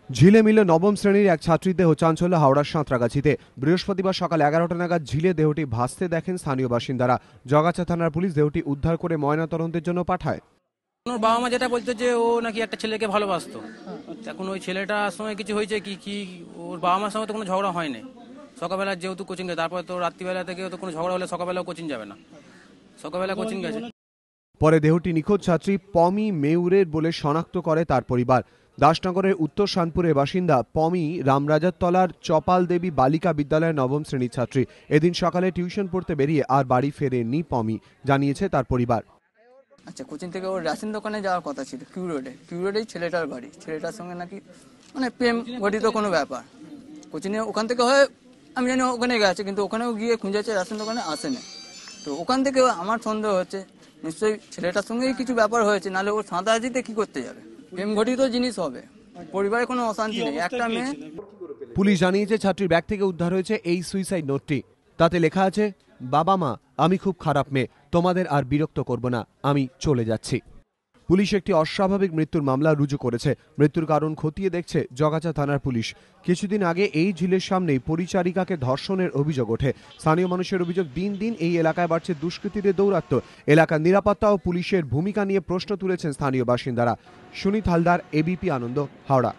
ঝিলে মিলে নবম শ্রেণীর এক ছাত্রীর দেহ চাঞ্চল্য হাওড়ার সাঁতরাগাছিতে। বৃহস্পতিবার সকাল 11টা নাগাদ ঝিলে দেহটি ভাসতে দেখেন স্থানীয় বাসিন্দারা। জগাছা থানার পুলিশ দেহটি উদ্ধার করে ময়নাতদন্তের জন্য পাঠায়। ওর বাবা মা যেটা বলতো যে ও নাকি একটা ছেলেকে ভালোবাসতো। এখন ওই ছেলেটার সঙ্গে কিছু হয়েছে কি ওর বাবা মার সঙ্গে তো কোনো ঝগড়া হয়নি। সকালবেলা যেহেতু কোচিং গেছে, তারপরে তো রাত্রিবেলা থেকে তো কোনো ঝগড়া হলে সকালবেলাও কোচিং যাবে না, সকালবেলা কোচিং গেছে। পরে দেহটি নিখোঁজ ছাত্রী পমি মেউরের বলে শনাক্ত করে তার পরিবার। দাসনগরের উত্তর শানপুরের বাসিন্দা পমি রামরাজার তলার চপাল দেবী বালিকা বিদ্যালয়ের নবম শ্রেণীর ছাত্রী। এদিন সকালে টিউশন পড়তে বেরিয়ে আর বাড়ি ফেরেননি পমি, জানিয়েছে তার পরিবার। আচ্ছা, কোচিং থেকে ওর রেশন দোকানে যাওয়ার কথা ছিল কিউ রোডেই ছেলেটার বাড়ি। ছেলেটার সঙ্গে নাকি প্রেম ঘটিত কোনো ব্যাপার। কোচিংয়ে ওখান থেকে হয় আমি জানি ওখানে গেছে, কিন্তু ওখানেও গিয়ে খুঁজেছে, রেশন দোকানে আসেনি। তো ওখান থেকে আমার সন্দেহ হচ্ছে নিশ্চয়ই ছেলেটার সঙ্গেই কিছু ব্যাপার হয়েছে, নাহলে ও সাঁতারাজিতে কি করতে যাবে? প্রেম ঘটিত জিনিস হবে। পরিবারে কোনো অশান্তি নেই, একটা মেয়ে। পুলিশ জানিয়েছে ছাত্রীর ব্যাগ থেকে উদ্ধার হয়েছে এই সুইসাইড নোটটি। তাতে লেখা আছে, বাবা মা, আমি খুব খারাপ মেয়ে, তোমাদের আর বিরক্ত করব না, আমি চলে যাচ্ছি। পুলিশ একটি অস্বাভাবিক মৃত্যুর মামলা রুজু করেছে। মৃত্যুর কারণ খতিয়ে দেখছে জগাছা থানার পুলিশ। কিছুদিন আগে এই ঝিলের সামনেই পরিচারিকাকে ধর্ষণের অভিযোগ ওঠে। স্থানীয় মানুষের অভিযোগ, দিন দিন এই এলাকায় বাড়ছে দুষ্কৃতীদের দৌরাত্ম্য। এলাকার নিরাপত্তা ও পুলিশের ভূমিকা নিয়ে প্রশ্ন তুলেছেন স্থানীয় বাসিন্দারা। সুনীত হালদার, এবিপি আনন্দ, হাওড়া।